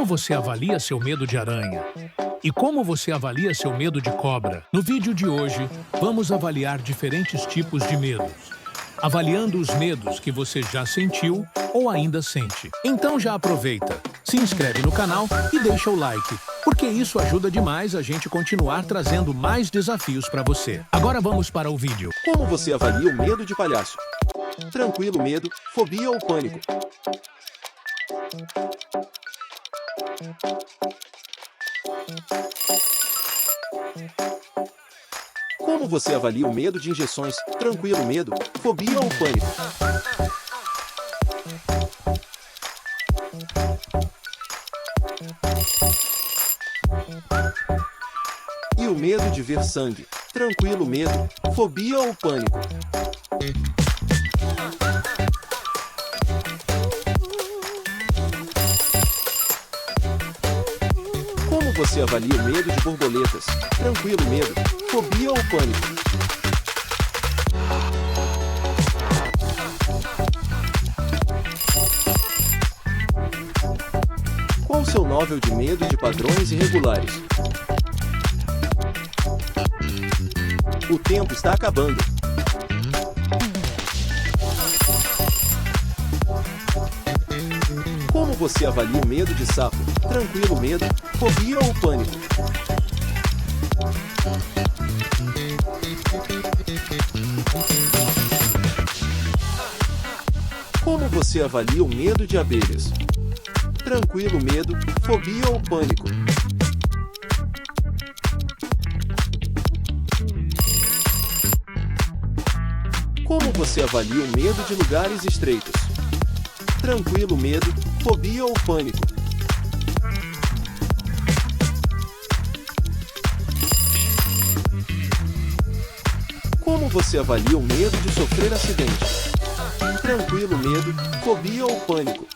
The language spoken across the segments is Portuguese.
Como você avalia seu medo de aranha? E como você avalia seu medo de cobra? No vídeo de hoje, vamos avaliar diferentes tipos de medos, avaliando os medos que você já sentiu ou ainda sente. Então já aproveita, se inscreve no canal e deixa o like, porque isso ajuda demais a gente continuar trazendo mais desafios para você. Agora vamos para o vídeo. Como você avalia o medo de palhaço? Tranquilo medo, fobia ou pânico? Como você avalia o medo de injeções? Tranquilo medo, fobia ou pânico? E o medo de ver sangue? Tranquilo medo, fobia ou pânico? Como você avalia o medo de borboletas? Tranquilo medo, fobia ou pânico? Qual o seu nível de medo de padrões irregulares? O tempo está acabando. Como você avalia o medo de sapo? Tranquilo medo, fobia ou pânico? Como você avalia o medo de abelhas? Tranquilo medo, fobia ou pânico? Como você avalia o medo de lugares estreitos? Tranquilo medo, fobia ou pânico? Como você avalia o medo de sofrer acidente? Tranquilo medo, fobia ou pânico?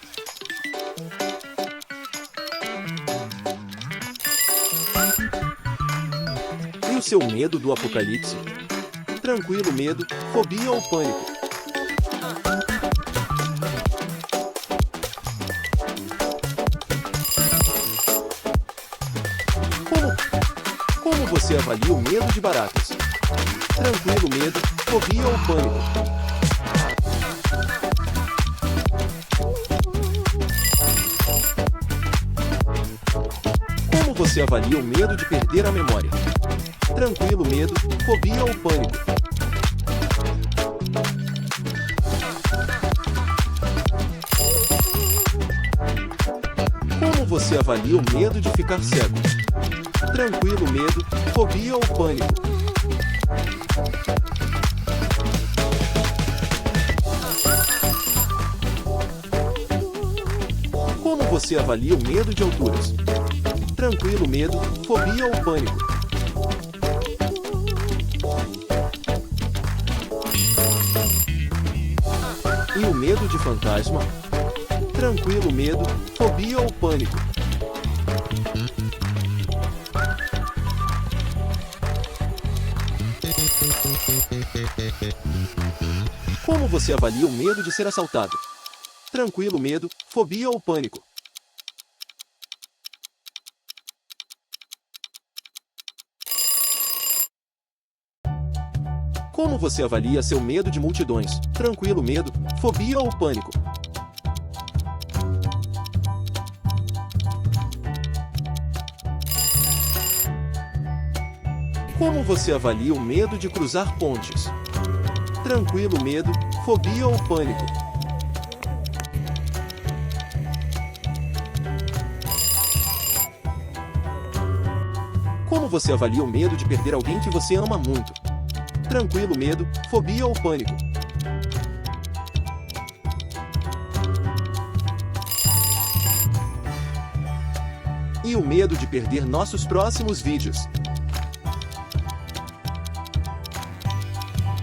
E o seu medo do apocalipse? Tranquilo medo, fobia ou pânico? Como você avalia o medo de baratas? Tranquilo medo, fobia ou pânico? Como você avalia o medo de perder a memória? Tranquilo medo, fobia ou pânico? Como você avalia o medo de ficar cego? Tranquilo medo, fobia ou pânico? Como você avalia o medo de alturas? Tranquilo medo, fobia ou pânico? E o medo de fantasma? Tranquilo medo, fobia ou pânico? Como você avalia o medo de ser assaltado? Tranquilo medo, fobia ou pânico? Como você avalia seu medo de multidões? Tranquilo medo, fobia ou pânico? Como você avalia o medo de cruzar pontes? Tranquilo medo, fobia ou pânico? Como você avalia o medo de perder alguém que você ama muito? Tranquilo medo, fobia ou pânico? E o medo de perder nossos próximos vídeos?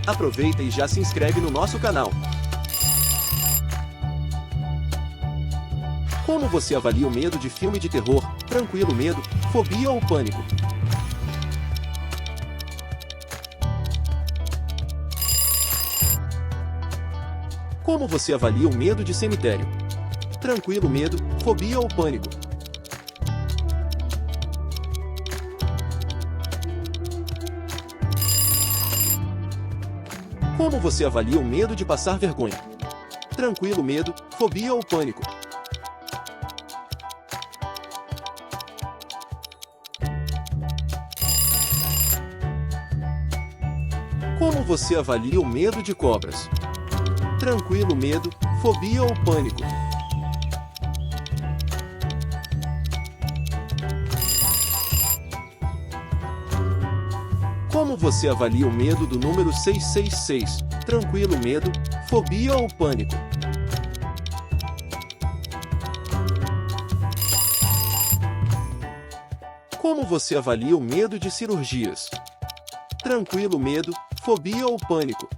Aproveita e já se inscreve no nosso canal. Como você avalia o medo de filme de terror? Tranquilo medo, fobia ou pânico? Como você avalia o medo de cemitério? Tranquilo medo, fobia ou pânico? Como você avalia o medo de passar vergonha? Tranquilo medo, fobia ou pânico? Como você avalia o medo de cobras? Tranquilo medo, fobia ou pânico? Como você avalia o medo do número 666? Tranquilo medo, fobia ou pânico? Como você avalia o medo de cirurgias? Tranquilo medo, fobia ou pânico?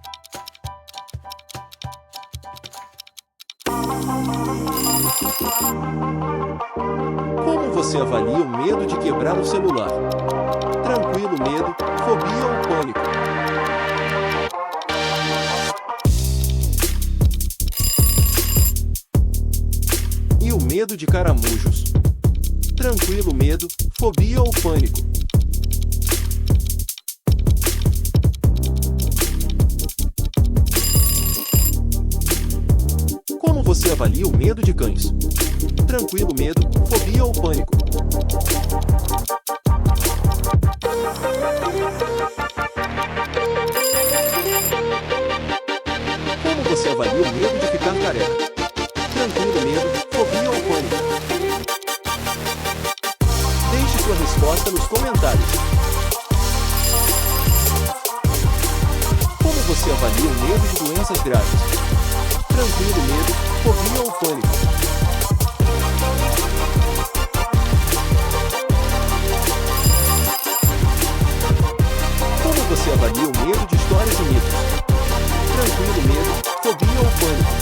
Como você avalia o medo de quebrar o celular? Tranquilo medo, fobia ou pânico? E o medo de caramujos? Tranquilo medo, fobia ou pânico? Como você avalia o medo de cães? Tranquilo medo, fobia ou pânico? Como você avalia o medo de ficar careca? Tranquilo medo, fobia ou pânico? Deixe sua resposta nos comentários. Como você avalia o medo de doenças graves? Tranquilo medo, fobia ou pânico? Como você avalia o medo de histórias e mitos? Tranquilo medo, fobia ou pânico?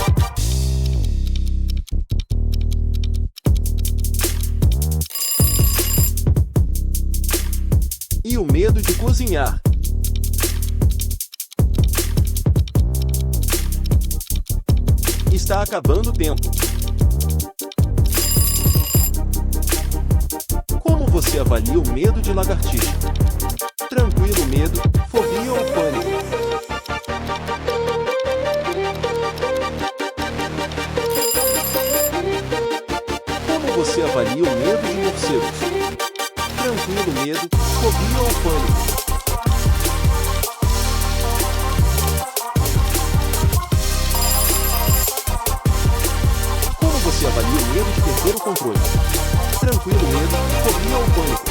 E o medo de cozinhar? Está acabando o tempo. Como você avalia o medo de lagartixa? Tranquilo medo, fobia ou pânico? Como você avalia o medo de morcegos? Tranquilo medo, fobia ou pânico? Como você avalia o medo de perder o controle? Tranquilo medo, fobia ou pânico?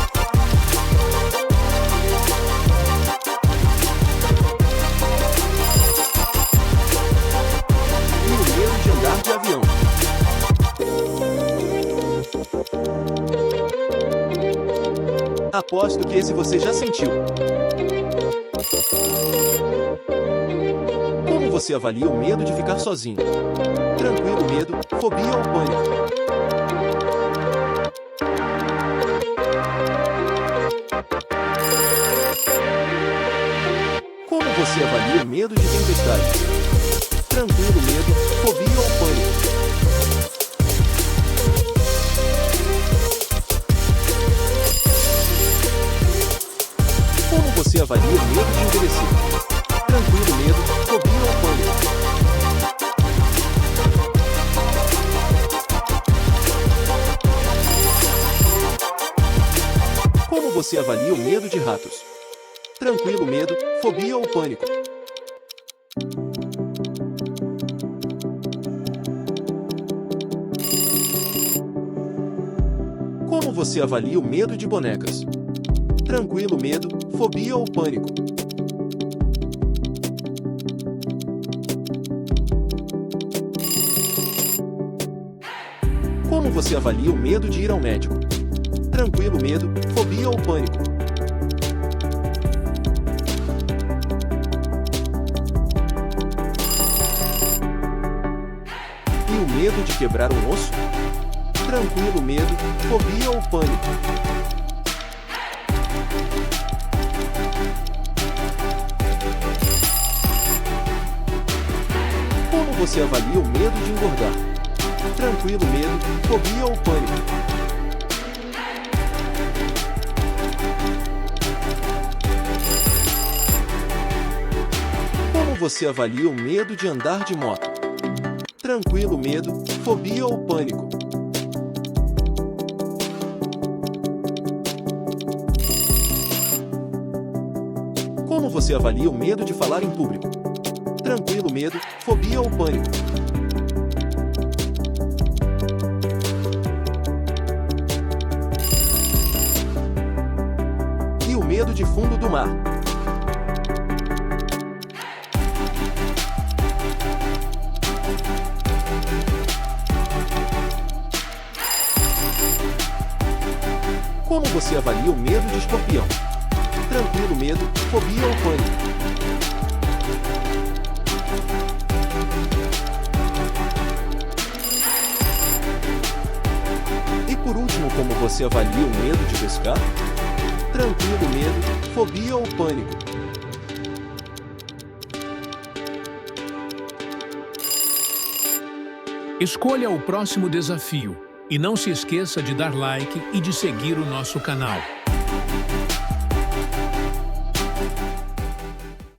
E o medo de andar de avião? Aposto que esse você já sentiu. Como você avalia o medo de ficar sozinho? Tranquilo medo, fobia ou pânico? Como você avalia o medo de tempestades? Tranquilo medo, fobia ou pânico? Como você avalia o medo de envelhecer? Tranquilo medo, fobia ou pânico? Como você avalia o medo de ratos? Tranquilo medo, fobia ou pânico? Como você avalia o medo de bonecas? Tranquilo medo, fobia ou pânico? Como você avalia o medo de ir ao médico? Tranquilo medo, fobia ou pânico? E o medo de quebrar um osso? Tranquilo medo, fobia ou pânico? Como você avalia o medo de engordar? Tranquilo medo, fobia ou pânico? Como você avalia o medo de andar de moto? Tranquilo medo, fobia ou pânico? Como você avalia o medo de falar em público? Tranquilo medo, fobia ou pânico? E o medo de fundo do mar? Como você avalia o medo de escorpião? Tranquilo medo, fobia ou pânico? E por último, como você avalia o medo de pescar? Tranquilo medo, fobia ou pânico? Escolha o próximo desafio e não se esqueça de dar like e de seguir o nosso canal.